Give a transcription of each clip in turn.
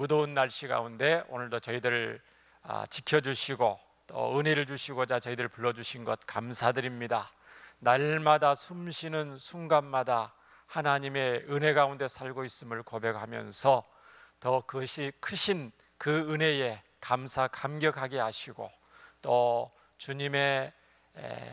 무더운 날씨 가운데 오늘도 저희들을 지켜주시고 또 은혜를 주시고자 저희들을 불러주신 것 감사드립니다. 날마다 숨쉬는 순간마다 하나님의 은혜 가운데 살고 있음을 고백하면서 더 그것이 크신 그 은혜에 감격하게 하시고 또 주님의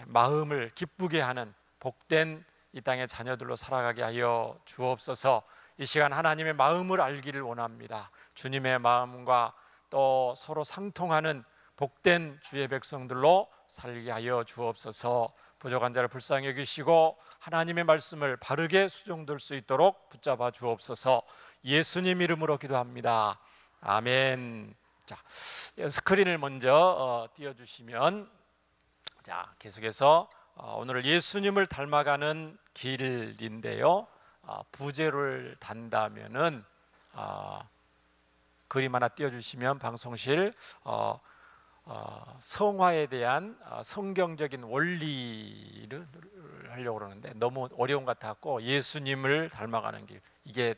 마음을 기쁘게 하는 복된 이 땅의 자녀들로 살아가게 하여 주옵소서. 이 시간 하나님의 마음을 알기를 원합니다. 주님의 마음과 또 서로 상통하는 복된 주의 백성들로 살게 하여 주옵소서. 부족한 자를 불쌍히 여기시고 하나님의 말씀을 바르게 수종들 수 있도록 붙잡아 주옵소서. 예수님 이름으로 기도합니다. 아멘. 자, 스크린을 먼저 띄워주시면, 자, 계속해서 오늘 예수님을 닮아가는 길인데요. 부제를 단다면은 그림 하나 띄워주시면 방송실 성화에 대한 성경적인 원리를 하려고 그러는데 너무 어려운 것 같았고, 예수님을 닮아가는 길, 이게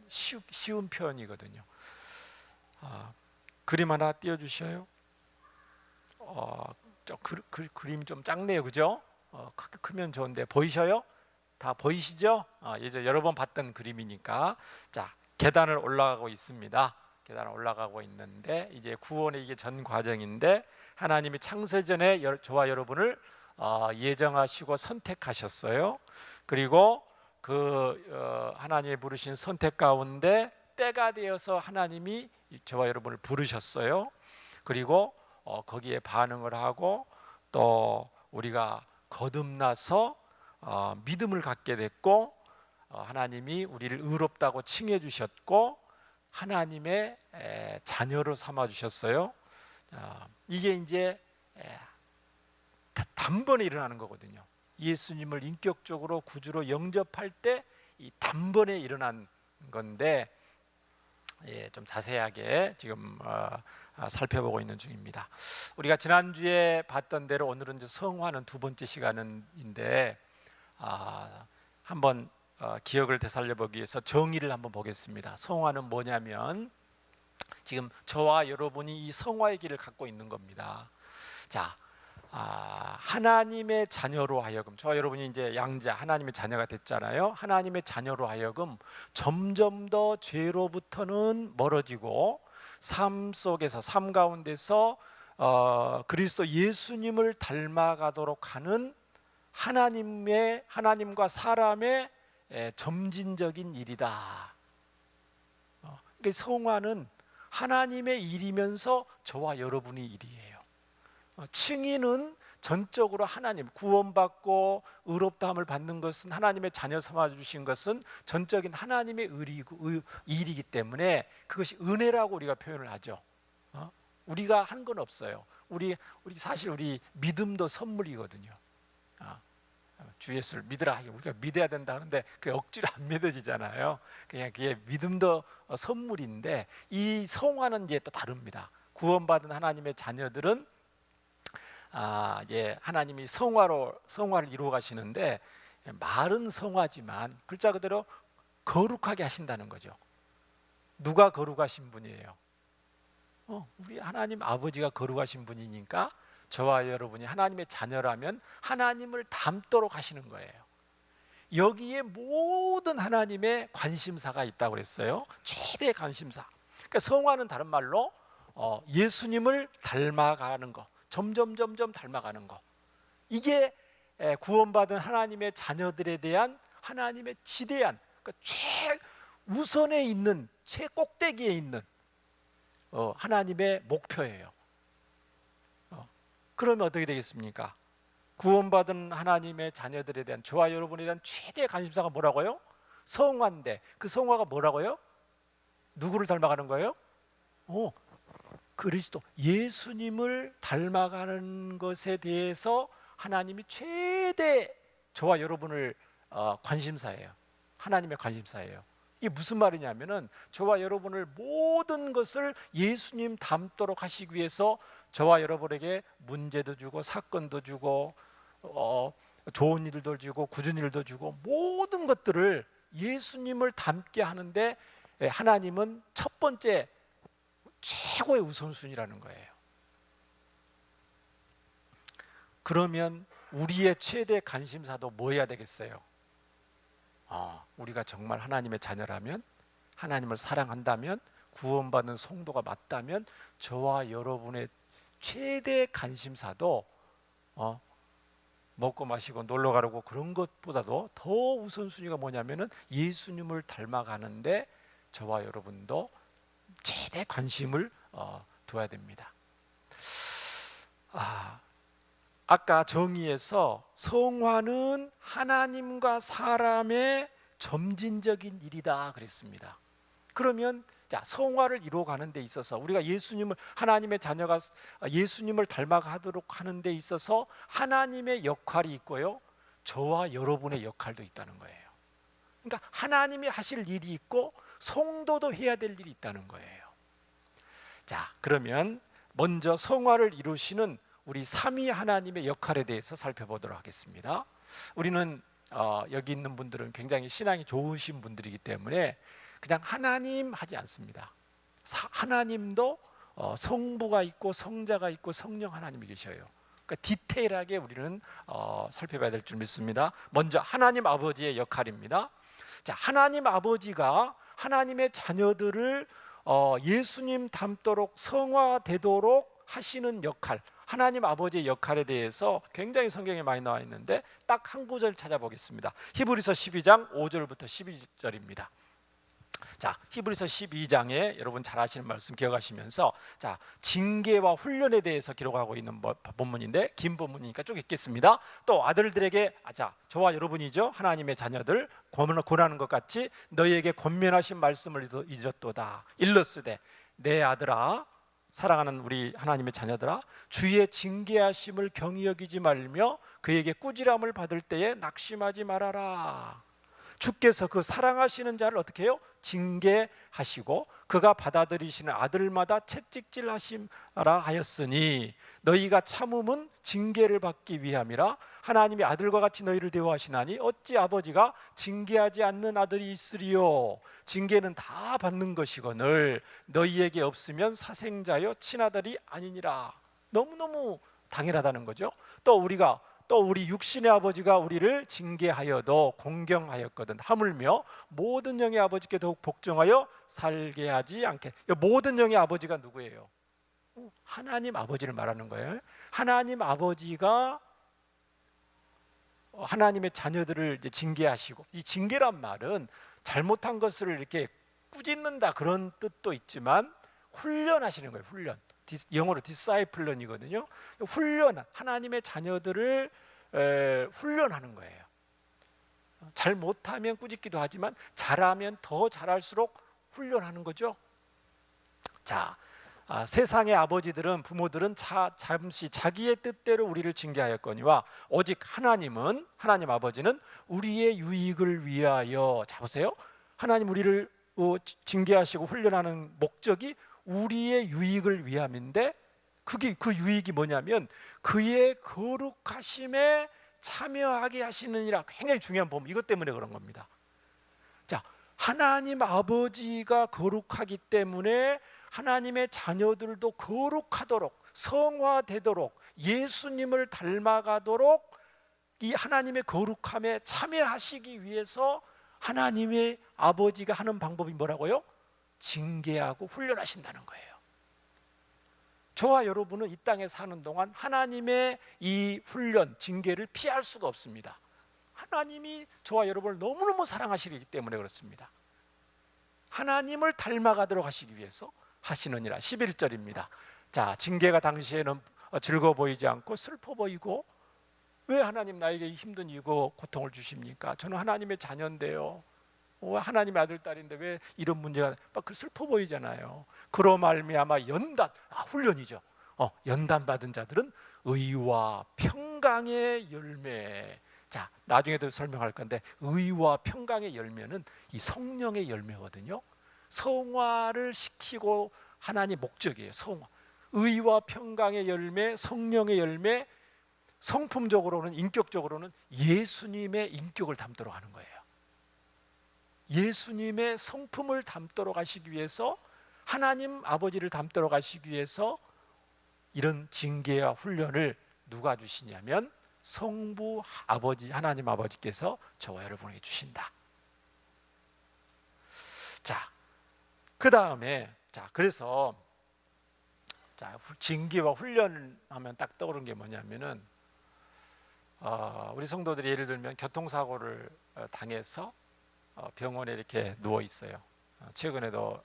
쉬운 표현이거든요. 그림 하나 띄워주셔요. 그림이 좀 작네요, 그죠? 크면 좋은데 보이셔요? 다 보이시죠? 예전 여러 번 봤던 그림이니까. 자, 계단을 올라가고 있습니다. 계단을 올라가고 있는데 이제 구원의 이게 전 과정인데, 하나님이 창세전에 저와 여러분을 예정하시고 선택하셨어요. 그리고 그 하나님이 부르신 선택 가운데 때가 되어서 하나님이 저와 여러분을 부르셨어요. 그리고 거기에 반응을 하고 또 우리가 거듭나서 믿음을 갖게 됐고, 하나님이 우리를 의롭다고 칭해 주셨고 하나님의 자녀로 삼아 주셨어요. 이게 이제 단번에 일어나는 거거든요. 예수님을 인격적으로 구주로 영접할 때 이 단번에 일어난 건데, 좀 자세하게 지금 살펴보고 있는 중입니다. 우리가 지난주에 봤던 대로 오늘은 이제 성화는 두 번째 시간인데, 한번 기억을 되살려보기 위해서 정의를 한번 보겠습니다. 성화는 뭐냐면 지금 저와 여러분이 이 성화의 길을 갖고 있는 겁니다. 자, 하나님의 자녀로 하여금, 저와 여러분이 이제 양자 하나님의 자녀가 됐잖아요. 하나님의 자녀로 하여금 점점 더 죄로부터는 멀어지고 삶 속에서, 삶 가운데서 그리스도 예수님을 닮아가도록 하는 하나님과 사람의 점진적인 일이다. 그러니까 성화는 하나님의 일이면서 저와 여러분의 일이에요. 칭의는 전적으로 하나님, 구원받고 의롭다함을 받는 것은, 하나님의 자녀 삼아 주신 것은 전적인 하나님의 일이기 때문에 그것이 은혜라고 우리가 표현을 하죠. 우리가 한 건 없어요. 우리 사실 우리 믿음도 선물이거든요. 주 예수를 믿으라, 우리가 믿어야 된다 하는데 그게 억지로 안 믿어지잖아요. 그냥 그게 믿음도 선물인데, 이 성화는 이제 또 다릅니다. 구원받은 하나님의 자녀들은 하나님이 성화를 이루어 가시는데, 말은 성화지만 글자 그대로 거룩하게 하신다는 거죠. 누가 거룩하신 분이에요? 우리 하나님 아버지가 거룩하신 분이니까 저와 여러분이 하나님의 자녀라면 하나님을 닮도록 하시는 거예요. 여기에 모든 하나님의 관심사가 있다고 그랬어요. 최대 관심사. 그러니까 성화는 다른 말로 예수님을 닮아가는 거, 점점 닮아가는 거. 이게 구원받은 하나님의 자녀들에 대한 하나님의 지대한, 그러니까 최우선에 있는, 최꼭대기에 있는 하나님의 목표예요. 그러면 어떻게 되겠습니까? 구원받은 하나님의 자녀들에 대한, 저와 여러분에 대한 최대 관심사가 뭐라고요? 성화인데, 그 성화가 뭐라고요? 누구를 닮아가는 거예요? 그리스도 예수님을 닮아가는 것에 대해서 하나님이 최대 저와 여러분을 관심사예요. 하나님의 관심사예요. 이게 무슨 말이냐면은, 저와 여러분을 모든 것을 예수님 닮도록 하시기 위해서 저와 여러분에게 문제도 주고 사건도 주고 좋은 일도 주고 굳은 일도 주고 모든 것들을 예수님을 닮게 하는데 하나님은 첫 번째 최고의 우선순위라는 거예요. 그러면 우리의 최대 관심사도 뭐 해야 되겠어요? 우리가 정말 하나님의 자녀라면, 하나님을 사랑한다면, 구원받는 성도가 맞다면 저와 여러분의 최대 관심사도 먹고 마시고 놀러 가려고 그런 것보다도 더 우선순위가 뭐냐면은 예수님을 닮아가는데 저와 여러분도 최대 관심을 둬야 됩니다. 아까 정의에서 성화는 하나님과 사람의 점진적인 일이다 그랬습니다. 그러면 성화를 이루어가는 데 있어서 우리가 하나님의 자녀가 예수님을 닮아가도록 하는 데 있어서 하나님의 역할이 있고요, 저와 여러분의 역할도 있다는 거예요. 그러니까 하나님이 하실 일이 있고 성도도 해야 될 일이 있다는 거예요. 자, 그러면 먼저 성화를 이루시는 우리 삼위 하나님의 역할에 대해서 살펴보도록 하겠습니다. 우리는 여기 있는 분들은 굉장히 신앙이 좋으신 분들이기 때문에 그냥 하나님 하지 않습니다. 하나님도 성부가 있고 성자가 있고 성령 하나님이 계셔요. 그러니까 디테일하게 우리는 살펴봐야 될 줄 믿습니다. 먼저 하나님 아버지의 역할입니다. 자, 하나님 아버지가 하나님의 자녀들을 예수님 닮도록 성화되도록 하시는 역할, 하나님 아버지의 역할에 대해서 굉장히 성경에 많이 나와 있는데 딱 한 구절 찾아보겠습니다. 히브리서 12장 5절부터 12절입니다. 자, 히브리서 12장에 여러분 잘 아시는 말씀 기억하시면서 징계와 훈련에 대해서 기록하고 있는 본문인데 긴 본문이니까 쭉 읽겠습니다. 또 아들들에게 저와 여러분이죠, 하나님의 자녀들 권하는 것 같이 너희에게 권면하신 말씀을 잊었도다. 일러스되 내 아들아, 사랑하는 우리 하나님의 자녀들아, 주의 징계하심을 경히 여기지 말며 그에게 꾸지람을 받을 때에 낙심하지 말아라. 주께서 그 사랑하시는 자를 어떻게 해요? 징계하시고 그가 받아들이시는 아들마다 채찍질하심라 하였으니 너희가 참음은 징계를 받기 위함이라. 하나님이 아들과 같이 너희를 대우하시나니 어찌 아버지가 징계하지 않는 아들이 있으리요. 징계는 다 받는 것이거늘 너희에게 없으면 사생자여 친아들이 아니니라. 너무너무 당연하다는 거죠. 또 우리 육신의 아버지가 우리를 징계하여도 공경하였거든. 하물며 모든 영의 아버지께 더욱 복종하여 살게 하지 않게. 모든 영의 아버지가 누구예요? 하나님 아버지를 말하는 거예요. 하나님 아버지가 하나님의 자녀들을 이제 징계하시고, 이 징계란 말은 잘못한 것을 이렇게 꾸짖는다 그런 뜻도 있지만 훈련하시는 거예요. 훈련. 영어로 디사이플런이거든요. 하나님의 자녀들을 훈련하는 거예요. 잘못하면 꾸짖기도 하지만 잘하면 더 잘할수록 훈련하는 거죠. 자, 세상의 아버지들은, 부모들은 잠시 자기의 뜻대로 우리를 징계하였거니와 오직 하나님 아버지는 우리의 유익을 위하여, 자 보세요, 하나님 우리를 징계하시고 훈련하는 목적이 우리의 유익을 위함인데, 그 유익이 뭐냐면 그의 거룩하심에 참여하게 하시느니라. 굉장히 중요한 부분, 이것 때문에 그런 겁니다. 자, 하나님 아버지가 거룩하기 때문에 하나님의 자녀들도 거룩하도록, 성화되도록, 예수님을 닮아가도록 이 하나님의 거룩함에 참여하시기 위해서 하나님의 아버지가 하는 방법이 뭐라고요? 징계하고 훈련하신다는 거예요. 저와 여러분은 이 땅에 사는 동안 하나님의 이 훈련, 징계를 피할 수가 없습니다. 하나님이 저와 여러분을 너무너무 사랑하시기 때문에 그렇습니다. 하나님을 닮아가도록 하시기 위해서 하시느니라. 11절입니다. 자, 징계가 당시에는 즐거워 보이지 않고 슬퍼 보이고, 왜 하나님 나에게 힘든 이고 고통을 주십니까? 저는 하나님의 자녀인데요, 하나님의 아들 딸인데 왜 이런 문제가 막 슬퍼 보이잖아요. 그로 말미암아 훈련이죠. 연단 받은 자들은 의와 평강의 열매. 자, 나중에도 설명할 건데 의와 평강의 열매는 이 성령의 열매거든요. 성화를 시키고 하나님 목적이에요. 성화, 의와 평강의 열매, 성령의 열매. 성품적으로는, 인격적으로는 예수님의 인격을 담도록 하는 거예요. 예수님의 성품을 담도록 하시기 위해서, 하나님 아버지를 담도록 하시기 위해서 이런 징계와 훈련을 누가 주시냐면 성부 아버지, 하나님 아버지께서 저와 여러분에게 주신다. 자, 그 다음에 그래서 징계와 훈련하면 딱 떠오르는 게 뭐냐면은 우리 성도들이 예를 들면 교통사고를 당해서 병원에 이렇게 누워 있어요. 최근에도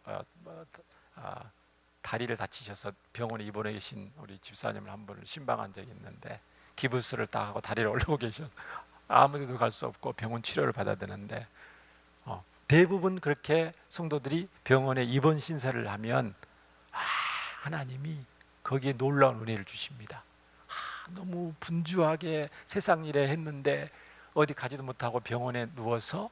다리를 다치셔서 병원에 입원해 계신 우리 집사님을 한 분을 신방한 적이 있는데, 기부스를 딱 하고 다리를 올리고 계셔. 아무데도 갈 수 없고 병원 치료를 받아야 되는데, 대부분 그렇게 성도들이 병원에 입원 신세를 하면 하나님이 거기에 놀라운 은혜를 주십니다. 너무 분주하게 세상 일에 했는데 어디 가지도 못하고 병원에 누워서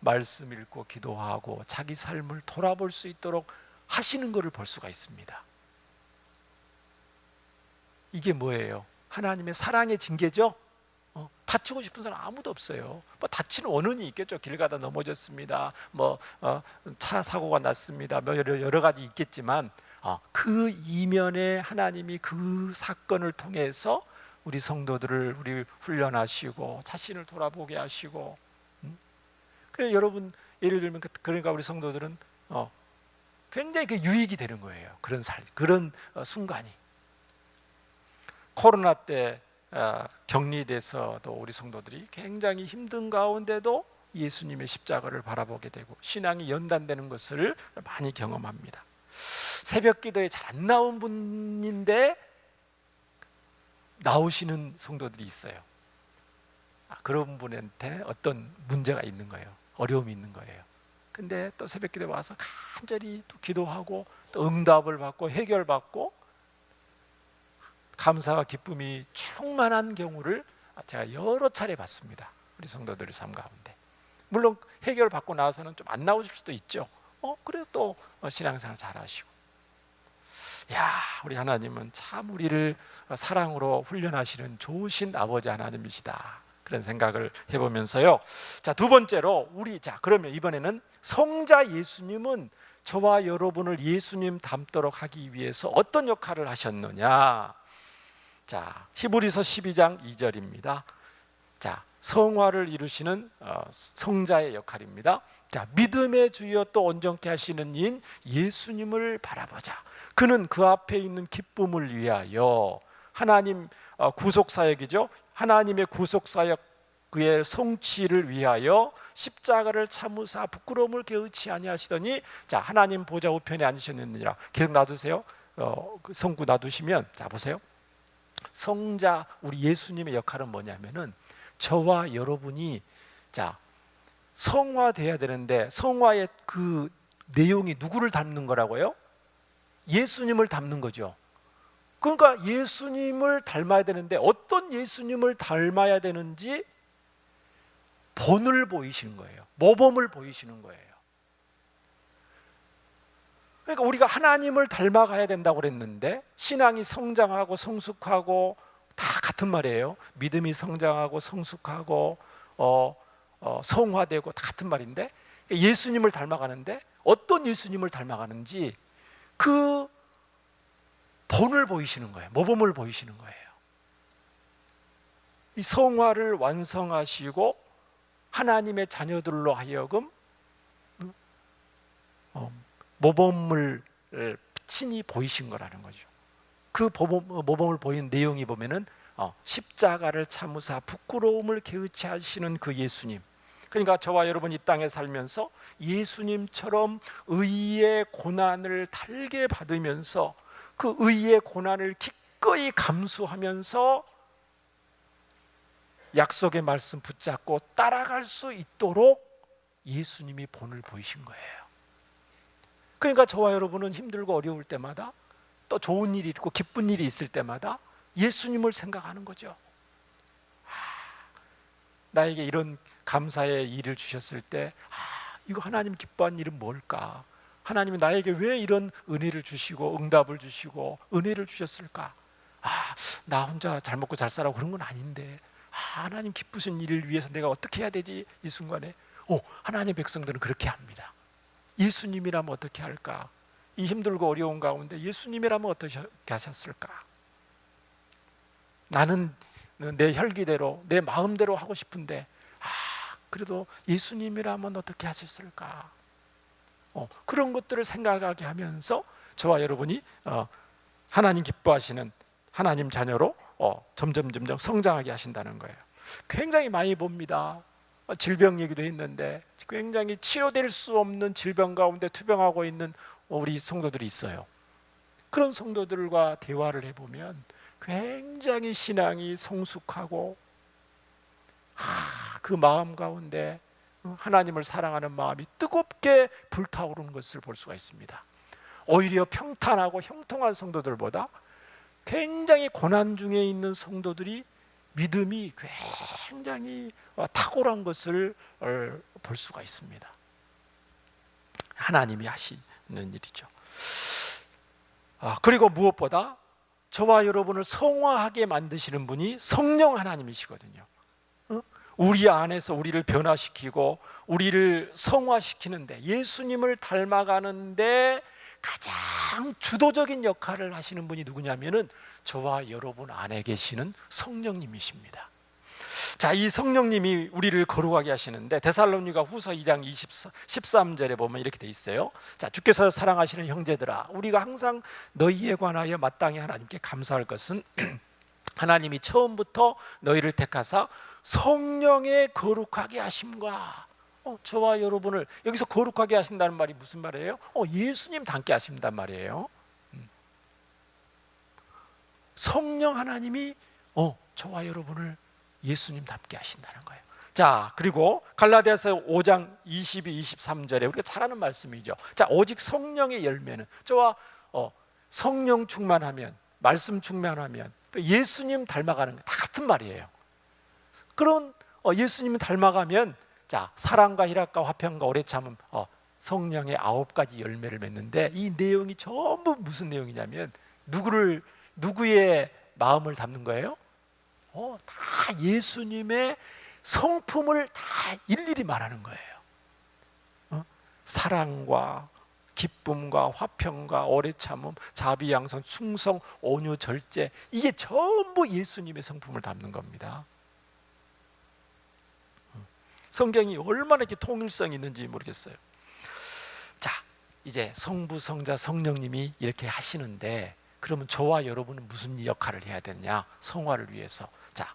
말씀 읽고 기도하고 자기 삶을 돌아볼 수 있도록 하시는 것을 볼 수가 있습니다. 이게 뭐예요? 하나님의 사랑의 징계죠. 다치고 싶은 사람 아무도 없어요. 뭐 다치는 원인이 있겠죠. 길 가다 넘어졌습니다. 차 사고가 났습니다. 여러 가지 있겠지만 그 이면에 하나님이 그 사건을 통해서 우리 성도들을 우리 훈련하시고 자신을 돌아보게 하시고, 그래서 여러분 예를 들면 그러니까 우리 성도들은 굉장히 그 유익이 되는 거예요. 그런 순간이. 코로나 때 격리돼서도 우리 성도들이 굉장히 힘든 가운데도 예수님의 십자가를 바라보게 되고 신앙이 연단되는 것을 많이 경험합니다. 새벽 기도에 잘 안 나온 분인데 나오시는 성도들이 있어요. 그런 분한테는 어떤 문제가 있는 거예요. 어려움이 있는 거예요. 근데 또 새벽 기도에 와서 간절히 또 기도하고 또 응답을 받고 해결받고 감사와 기쁨이 충만한 경우를 제가 여러 차례 봤습니다. 우리 성도들의 삶 가운데. 물론 해결받고 나서는 좀 안 나오실 수도 있죠. 그래도 또 신앙생활 잘하시고. 우리 하나님은 참 우리를 사랑으로 훈련하시는 좋으신 아버지 하나님이시다. 그런 생각을 해보면서요. 두 번째로 그러면 이번에는 성자 예수님은 저와 여러분을 예수님 닮도록 하기 위해서 어떤 역할을 하셨느냐? 히브리서 12장 2절입니다. 성화를 이루시는 성자의 역할입니다. 믿음의 주여 또 온전케 하시는 이인 예수님을 바라보자. 그는 그 앞에 있는 기쁨을 위하여 하나님 구속사역이죠. 하나님의 구속사역 그의 성취를 위하여 십자가를 참으사 부끄러움을 개의치 아니하시더니 하나님 보좌 우편에 앉으셨느니라. 계속 놔두세요. 그 성구 놔두시면 보세요. 성자 우리 예수님의 역할은 뭐냐면은 저와 여러분이 성화돼야 되는데 성화의 그 내용이 누구를 닮는 거라고요? 예수님을 닮는 거죠. 그러니까 예수님을 닮아야 되는데 어떤 예수님을 닮아야 되는지 본을 보이시는 거예요. 모범을 보이시는 거예요. 그러니까 우리가 하나님을 닮아가야 된다고 그랬는데 신앙이 성장하고 성숙하고 다 같은 말이에요. 믿음이 성장하고 성숙하고 성화되고 다 같은 말인데 예수님을 닮아가는데 어떤 예수님을 닮아가는지 그 본을 보이시는 거예요. 모범을 보이시는 거예요. 이 성화를 완성하시고 하나님의 자녀들로 하여금 모범을 친히 보이신 거라는 거죠. 그 모범을 보인 내용이 보면은 십자가를 참으사 부끄러움을 개의치 하시는 그 예수님. 그러니까 저와 여러분 이 땅에 살면서 예수님처럼 의의 고난을 달게 받으면서 그 의의 고난을 기꺼이 감수하면서 약속의 말씀 붙잡고 따라갈 수 있도록 예수님이 본을 보이신 거예요. 그러니까 저와 여러분은 힘들고 어려울 때마다 또 좋은 일이 있고 기쁜 일이 있을 때마다 예수님을 생각하는 거죠. 나에게 이런 감사의 일을 주셨을 때 이거 하나님 기뻐한 일은 뭘까? 하나님이 나에게 왜 이런 은혜를 주시고 응답을 주시고 은혜를 주셨을까? 나 혼자 잘 먹고 잘 살라고 그런 건 아닌데 하나님 기쁘신 일을 위해서 내가 어떻게 해야 되지? 이 순간에 하나님의 백성들은 그렇게 합니다. 예수님이라면 어떻게 할까? 이 힘들고 어려운 가운데 예수님이라면 어떻게 하셨을까? 나는 내 혈기대로 내 마음대로 하고 싶은데 그래도 예수님이라면 어떻게 하셨을까? 그런 것들을 생각하게 하면서 저와 여러분이 하나님 기뻐하시는 하나님 자녀로 점점 성장하게 하신다는 거예요. 굉장히 많이 봅니다. 질병 얘기도 했는데 굉장히 치료될 수 없는 질병 가운데 투병하고 있는 우리 성도들이 있어요. 그런 성도들과 대화를 해보면 굉장히 신앙이 성숙하고 그 마음 가운데 하나님을 사랑하는 마음이 뜨겁게 불타오르는 것을 볼 수가 있습니다. 오히려 평탄하고 형통한 성도들보다 굉장히 고난 중에 있는 성도들이 믿음이 굉장히 탁월한 것을 볼 수가 있습니다. 하나님이 하시는 일이죠. 그리고 무엇보다 저와 여러분을 성화하게 만드시는 분이 성령 하나님이시거든요. 우리 안에서 우리를 변화시키고 우리를 성화시키는데, 예수님을 닮아가는데 가장 주도적인 역할을 하시는 분이 누구냐면은 저와 여러분 안에 계시는 성령님이십니다. 자, 이 성령님이 우리를 거룩하게 하시는데 데살로니가 후서 2장 13절에 보면 이렇게 돼 있어요. 자, 주께서 사랑하시는 형제들아, 우리가 항상 너희에 관하여 마땅히 하나님께 감사할 것은 하나님이 처음부터 너희를 택하사 성령의 거룩하게 하심과, 저와 여러분을 여기서 거룩하게 하신다는 말이 무슨 말이에요? 예수님 닮게 하신단 말이에요. 성령 하나님이 저와 여러분을 예수님 닮게 하신다는 거예요. 자, 그리고 갈라디아서 5장 22, 23절에 우리가 잘 아는 말씀이죠. 자, 오직 성령의 열매는, 저와 성령 충만하면, 말씀 충만하면 예수님 닮아가는 거 다 같은 말이에요. 그런 예수님을 닮아가면, 자, 사랑과 희락과 화평과 오래 참음, 성령의 9가지 열매를 맺는데, 이 내용이 전부 무슨 내용이냐면 누구의 마음을 담는 거예요? 다 예수님의 성품을 다 일일이 말하는 거예요. 사랑과 기쁨과 화평과 오래 참음, 자비, 양선, 충성, 온유, 절제, 이게 전부 예수님의 성품을 담는 겁니다. 성경이 얼마나 이렇게 통일성이 있는지 모르겠어요. 자, 이제 성부, 성자, 성령님이 이렇게 하시는데, 그러면 저와 여러분은 무슨 역할을 해야 되느냐? 성화를 위해서. 자,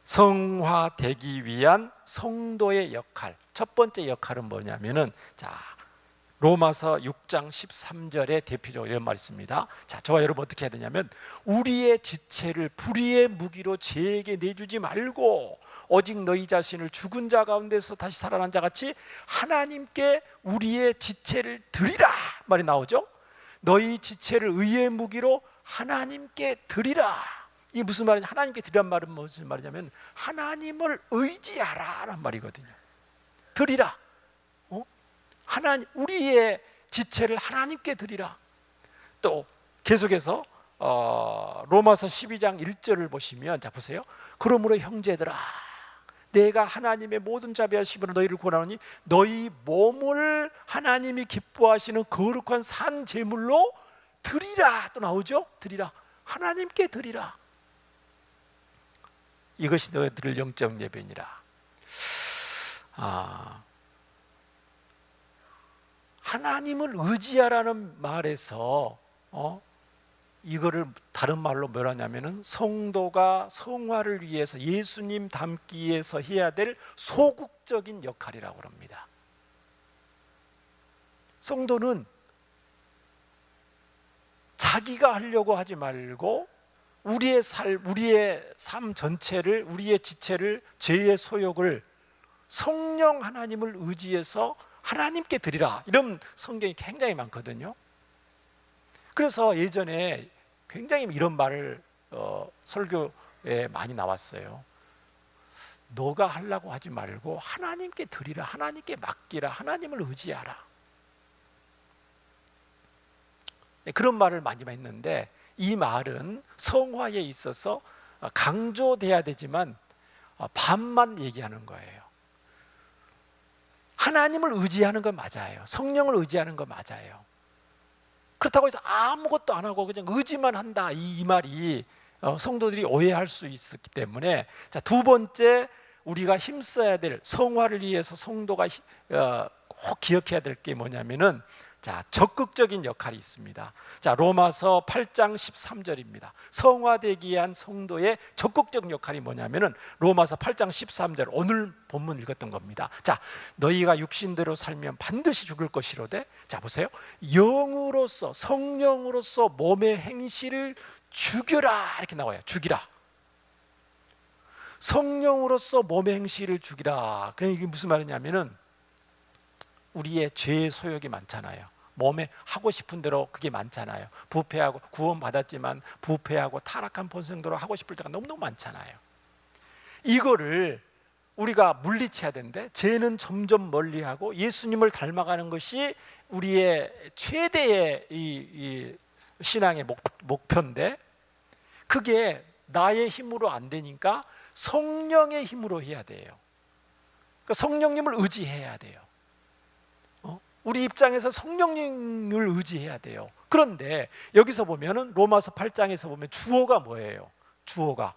성화되기 위한 성도의 역할, 첫 번째 역할은 뭐냐면은, 자, 로마서 6장 13절에 대표적으로 이런 말이 있습니다. 자, 저와 여러분 어떻게 해야 되냐면, 우리의 지체를 불의의 무기로 죄에게 내주지 말고 오직 너희 자신을 죽은 자 가운데서 다시 살아난 자 같이 하나님께 우리의 지체를 드리라 말이 나오죠. 너희 지체를 의의 무기로 하나님께 드리라. 이게 무슨 말이냐? 하나님께 드리란 말은 무슨 말이냐면 하나님을 의지하라라는 말이거든요. 드리라. 하나님, 우리의 지체를 하나님께 드리라. 또 계속해서 로마서 12장 1절을 보시면, 자 보세요. 그러므로 형제들아, 내가 하나님의 모든 자비하심으로 너희를 권하노니 너희 몸을 하나님이 기뻐하시는 거룩한 산 제물로 드리라. 또 나오죠? 드리라. 하나님께 드리라. 이것이 너희들의 영적 예배니라. 하나님을 의지하라는 말에서 이거를 다른 말로 뭐라 하냐면은 성도가 성화를 위해서 예수님 닮기 위해서 해야 될 소극적인 역할이라고 합니다. 성도는 자기가 하려고 하지 말고 우리의 삶 전체를, 우리의 지체를, 죄의 소욕을 성령 하나님을 의지해서 하나님께 드리라. 이런 성경이 굉장히 많거든요. 그래서 예전에 굉장히 이런 말을 설교에 많이 나왔어요. 너가 하려고 하지 말고 하나님께 드리라, 하나님께 맡기라, 하나님을 의지하라. 그런 말을 많이 했는데, 이 말은 성화에 있어서 강조돼야 되지만 반만 얘기하는 거예요. 하나님을 의지하는 건 맞아요. 성령을 의지하는 건 맞아요. 그렇다고 해서 아무것도 안 하고 그냥 의지만 한다, 이 말이 성도들이 오해할 수 있기 때문에, 자, 두 번째 우리가 힘써야 될, 성화를 위해서 성도가 꼭 기억해야 될 게 뭐냐면은, 자, 적극적인 역할이 있습니다. 자, 로마서 8장 13절입니다. 성화되기 위한 성도의 적극적인 역할이 뭐냐면은 로마서 8장 13절, 오늘 본문 읽었던 겁니다. 자, 너희가 육신대로 살면 반드시 죽을 것이로되, 자 보세요, 영으로서, 성령으로서 몸의 행실을 죽여라, 이렇게 나와요. 죽이라. 성령으로서 몸의 행실을 죽이라. 그러니까 이게 무슨 말이냐면은, 우리의 죄의 소욕이 많잖아요. 몸에 하고 싶은 대로 그게 많잖아요. 부패하고, 구원받았지만 부패하고 타락한 본성대로 하고 싶을 때가 너무너무 많잖아요. 이거를 우리가 물리쳐야 되는데, 죄는 점점 멀리하고 예수님을 닮아가는 것이 우리의 최대의 이 신앙의 목표인데, 그게 나의 힘으로 안 되니까 성령의 힘으로 해야 돼요. 그러니까 성령님을 의지해야 돼요. 우리 입장에서 성령님을 의지해야 돼요. 그런데 여기서 보면은, 로마서 8장에서 보면 주어가 뭐예요? 주어가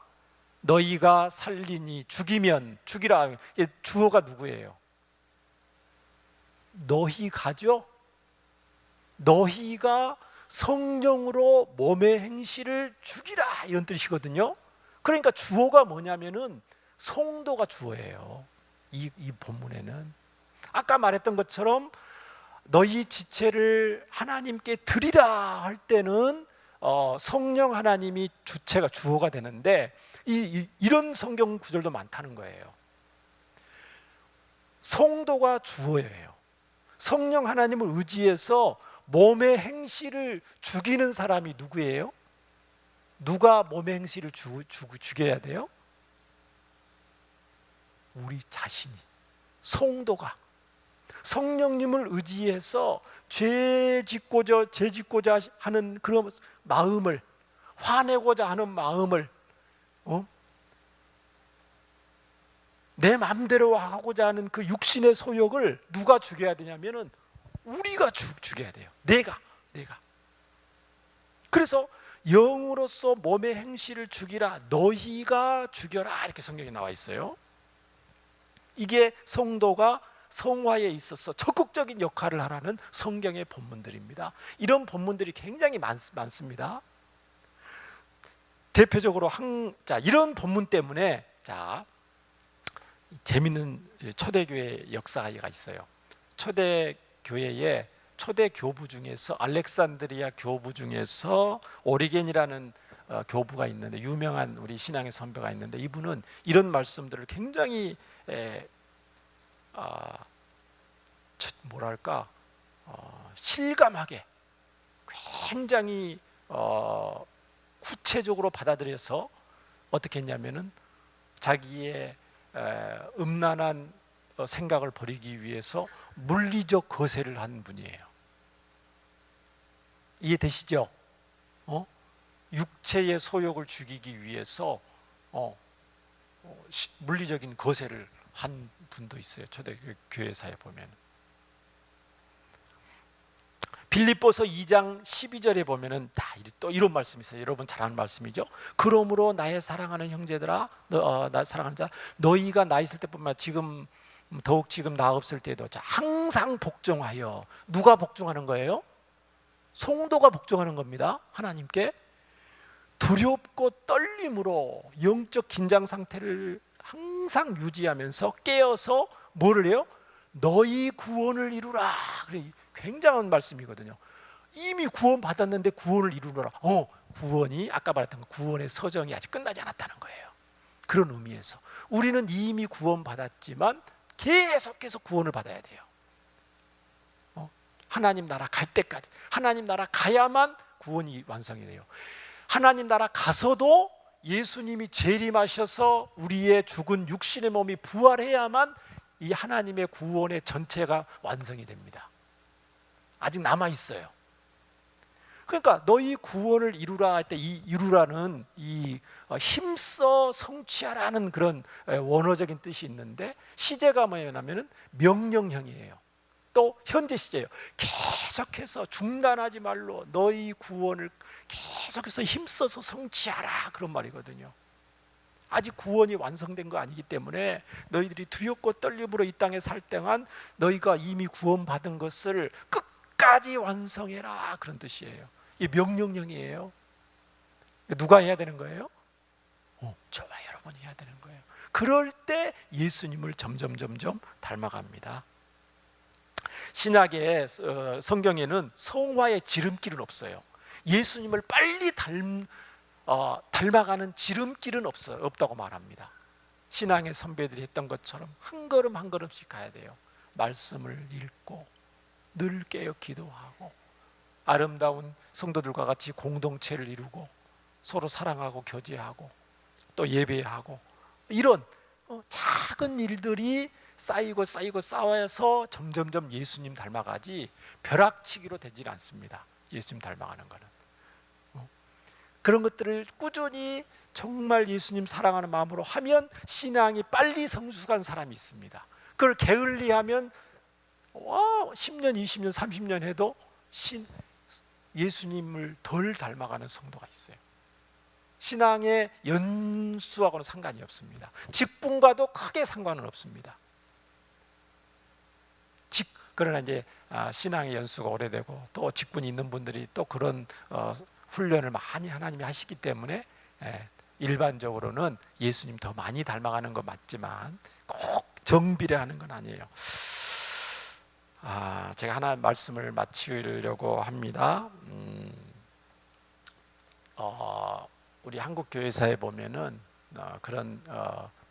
너희가 살리니, 죽이면, 죽이라. 주어가 누구예요? 너희가죠? 너희가 성령으로 몸의 행실을 죽이라, 이런 뜻이거든요. 그러니까 주어가 뭐냐면은 성도가 주어예요. 이 본문에는 아까 말했던 것처럼 너희 지체를 하나님께 드리라 할 때는 성령 하나님이 주체가, 주어가 되는데, 이런 성경 구절도 많다는 거예요. 성도가 주어예요. 성령 하나님을 의지해서 몸의 행실을 죽이는 사람이 누구예요? 누가 몸의 행실을 죽여야 돼요? 우리 자신이, 성도가 성령님을 의지해서 죄 짓고자 하는 그런 마음을, 화내고자 하는 마음을, 내 마음대로 하고자 하는 그 육신의 소욕을 누가 죽여야 되냐면은 우리가 죽여야 돼요. 내가. 그래서 영으로서 몸의 행실을 죽이라, 너희가 죽여라, 이렇게 성경에 나와 있어요. 이게 성도가 성화에 있어서 적극적인 역할을 하라는 성경의 본문들입니다. 이런 본문들이 굉장히 많습니다. 대표적으로 이런 본문 때문에, 자, 재밌는 초대교회 역사가 있어요. 초대교회에 초대 교부 중에서, 알렉산드리아 교부 중에서 오리겐이라는 교부가 있는데, 유명한 우리 신앙의 선배가 있는데, 이분은 이런 말씀들을 굉장히 실감하게, 굉장히 구체적으로 받아들여서 어떻게 했냐면은, 자기의 음란한 생각을 버리기 위해서 물리적 거세를 한 분이에요. 이해되시죠? 육체의 소욕을 죽이기 위해서 물리적인 거세를 한 분도 있어요. 초대교회사에 보면. 빌립보서 2장 12절에 보면은 또 이런 말씀이 있어요. 여러분 잘 아는 말씀이죠. 그러므로 나의 사랑하는 형제들아, 나 사랑하는 자, 너희가 나 있을 때뿐만 아니라 더욱 지금 나 없을 때도 항상 복종하여. 누가 복종하는 거예요? 성도가 복종하는 겁니다. 하나님께. 두렵고 떨림으로 영적 긴장 상태를 항상 유지하면서 깨어서 뭐를 해요? 너희 구원을 이루라. 그래, 굉장한 말씀이거든요. 이미 구원 받았는데 구원을 이루라. 구원이, 아까 말했던 구원의 서정이 아직 끝나지 않았다는 거예요. 그런 의미에서 우리는 이미 구원 받았지만 계속해서 구원을 받아야 돼요. 하나님 나라 갈 때까지, 하나님 나라 가야만 구원이 완성이 돼요. 하나님 나라 가서도 예수님이 재림하셔서 우리의 죽은 육신의 몸이 부활해야만 이 하나님의 구원의 전체가 완성이 됩니다. 아직 남아 있어요. 그러니까 너희 구원을 이루라 할 때 이 이루라는 이 힘써 성취하라는 그런 원어적인 뜻이 있는데, 시제가 뭐냐면은 명령형이에요. 또 현재 시제예요. 계속해서 중단하지 말로 너희 구원을 계속해서 힘써서 성취하라, 그런 말이거든요. 아직 구원이 완성된 거 아니기 때문에 너희들이 두렵고 떨림으로 이 땅에 살 동안 너희가 이미 구원받은 것을 끝까지 완성해라, 그런 뜻이에요. 이 명령형이에요. 누가 해야 되는 거예요? 저와 여러분이 해야 되는 거예요. 그럴 때 예수님을 점점 닮아갑니다. 신약의 성경에는 성화의 지름길은 없어요. 예수님을 빨리 닮아가는 지름길은 없다고 말합니다. 신앙의 선배들이 했던 것처럼 한 걸음 한 걸음씩 가야 돼요. 말씀을 읽고 늘 깨어 기도하고 아름다운 성도들과 같이 공동체를 이루고 서로 사랑하고 교제하고 또 예배하고, 이런 작은 일들이 쌓이고 쌓여서 점점 예수님 닮아가지 벼락치기로 되질 않습니다. 예수님 닮아가는 거는 그런 것들을 꾸준히 정말 예수님 사랑하는 마음으로 하면 신앙이 빨리 성숙한 사람이 있습니다. 그걸 게을리하면 10년, 20년, 30년 해도 예수님을 덜 닮아가는 성도가 있어요. 신앙의 연수하고는 상관이 없습니다. 직분과도 크게 상관은 없습니다. 그러나 이제 신앙의 연수가 오래되고 또 직분이 있는 분들이 또 그런 훈련을 많이 하나님이 하시기 때문에 일반적으로는 예수님 더 많이 닮아가는 건 맞지만 꼭 정비례하는 건 아니에요. 제가 하나 말씀을 마치려고 합니다. 우리 한국 교회사에 보면은 그런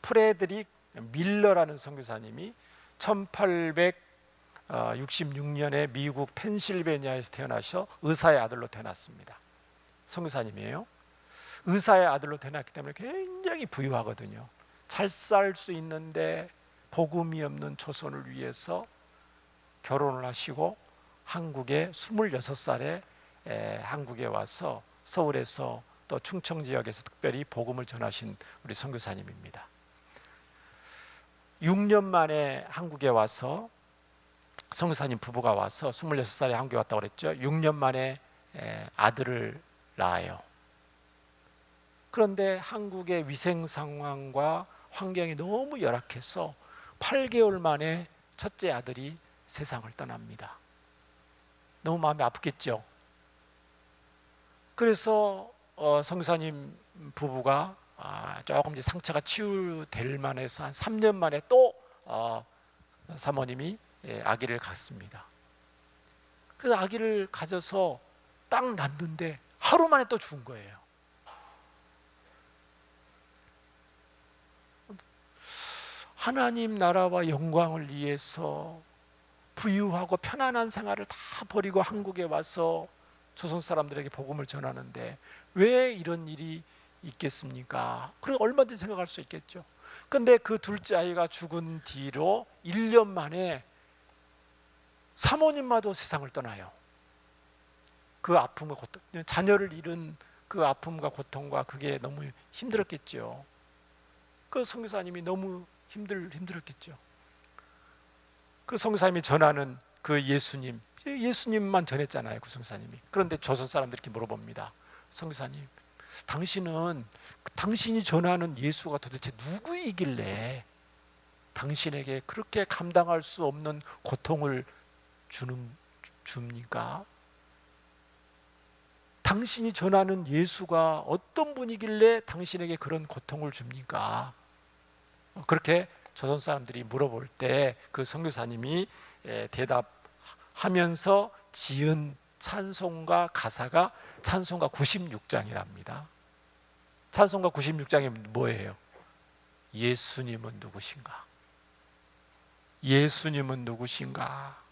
프레드릭 밀러라는 선교사님이 1866년에 미국 펜실베니아에서 태어나셔 의사의 아들로 태어났습니다. 선교사님이에요. 의사의 아들로 태어났기 때문에 굉장히 부유하거든요. 잘 살 수 있는데 복음이 없는 조선을 위해서 결혼을 하시고 한국에 26살에 한국에 와서 서울에서 또 충청 지역에서 특별히 복음을 전하신 우리 선교사님입니다. 6년 만에 한국에 와서, 선교사님 부부가 와서 26살에 한국에 왔다고 그랬죠. 6년 만에 아들을 낳아요. 그런데 한국의 위생 상황과 환경이 너무 열악해서 8개월 만에 첫째 아들이 세상을 떠납니다. 너무 마음이 아프겠죠. 그래서 선교사님 부부가 조금 이제 상처가 치유될 만해서 한 3년 만에 또 사모님이 아기를 갖습니다. 그래서 아기를 가져서 딱 낳는데 하루 만에 또 죽은 거예요. 하나님 나라와 영광을 위해서 부유하고 편안한 생활을 다 버리고 한국에 와서 조선 사람들에게 복음을 전하는데 왜 이런 일이 있겠습니까? 그리고 얼마든지 생각할 수 있겠죠. 그런데 그 둘째 아이가 죽은 뒤로 1년 만에 사모님마도 세상을 떠나요. 그 아픔과 고통, 자녀를 잃은 그 아픔과 고통과 그게 너무 힘들었겠죠. 그 선교사님이 너무 힘들었겠죠. 그 선교사님이 전하는 그 예수님만 전했잖아요. 그 선교사님이. 그런데 조선 사람들이 이렇게 물어봅니다. 선교사님, 당신이 전하는 예수가 도대체 누구이길래 당신에게 그렇게 감당할 수 없는 고통을 줍니까? 당신이 전하는 예수가 어떤 분이길래 당신에게 그런 고통을 줍니까? 그렇게 조선 사람들이 물어볼 때 그 선교사님이 대답하면서 지은 찬송가 가사가 찬송가 96장이랍니다. 찬송가 96장이 뭐예요? 예수님은 누구신가? 예수님은 누구신가?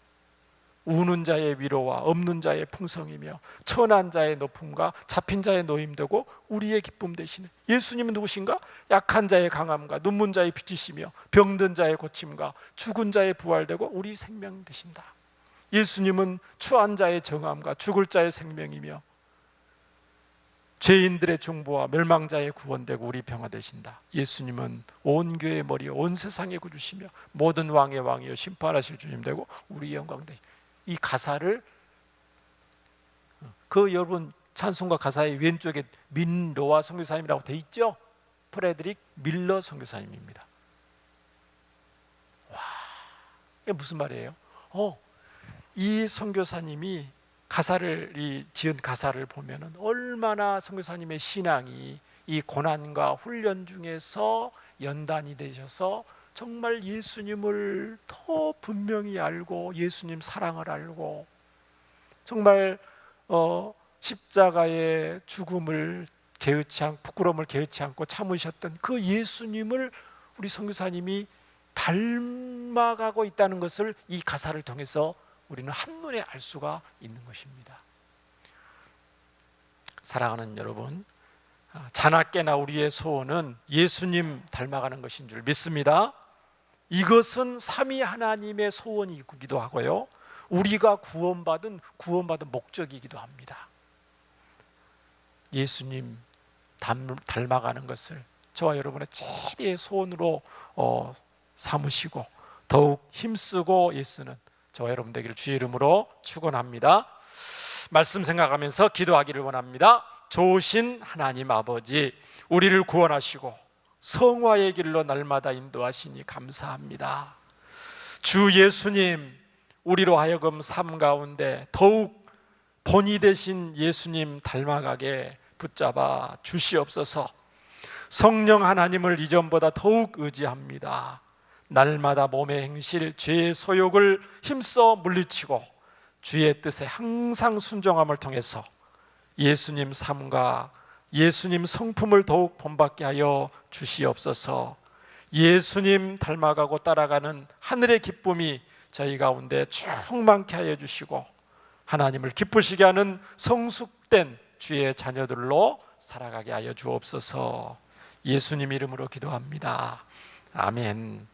우는 자의 위로와 없는 자의 풍성이며 천한 자의 높음과 잡힌 자의 노임되고 우리의 기쁨 되시는 예수님은 누구신가? 약한 자의 강함과 눈문 자의 빛이시며 병든 자의 고침과 죽은 자의 부활되고 우리 생명 되신다. 예수님은 추한 자의 정함과 죽을 자의 생명이며 죄인들의 중보와 멸망자의 구원되고 우리 평화 되신다. 예수님은 온 교회의 머리요 온 세상의 구주시며 모든 왕의 왕이요 심판하실 주님 되고 우리 영광 되시. 이 가사를 여러분 찬송가 가사의 왼쪽에 민로아 선교사님이라고 돼 있죠? 프레드릭 밀러 선교사님입니다. 와, 이게 무슨 말이에요? 이 선교사님이 지은 가사를 보면은 얼마나 선교사님의 신앙이 이 고난과 훈련 중에서 연단이 되셔서 정말 예수님을 더 분명히 알고 예수님 사랑을 알고 정말 십자가의 죽음을 부끄러움을 개의치 않고 참으셨던 그 예수님을 우리 선교사님이 닮아가고 있다는 것을 이 가사를 통해서 우리는 한눈에 알 수가 있는 것입니다. 사랑하는 여러분, 자나깨나 우리의 소원은 예수님 닮아가는 것인 줄 믿습니다. 이것은 삼위 하나님의 소원이기도 하고요, 우리가 구원받은 목적이기도 합니다. 예수님 닮아가는 것을 저와 여러분의 최대의 소원으로 삼으시고 더욱 힘쓰고 애쓰는 저와 여러분 되기를 주의 이름으로 축원합니다. 말씀 생각하면서 기도하기를 원합니다. 좋으신 하나님 아버지, 우리를 구원하시고 성화의 길로 날마다 인도하시니 감사합니다. 주 예수님, 우리로 하여금 삶 가운데 더욱 본이 되신 예수님 닮아가게 붙잡아 주시옵소서. 성령 하나님을 이전보다 더욱 의지합니다. 날마다 몸의 행실, 죄의 소욕을 힘써 물리치고 주의 뜻에 항상 순종함을 통해서 예수님 삶과 예수님 성품을 더욱 본받게 하여 주시옵소서. 예수님 닮아가고 따라가는 하늘의 기쁨이 저희 가운데 충만케 하여 주시고 하나님을 기쁘시게 하는 성숙된 주의 자녀들로 살아가게 하여 주옵소서. 예수님 이름으로 기도합니다. 아멘.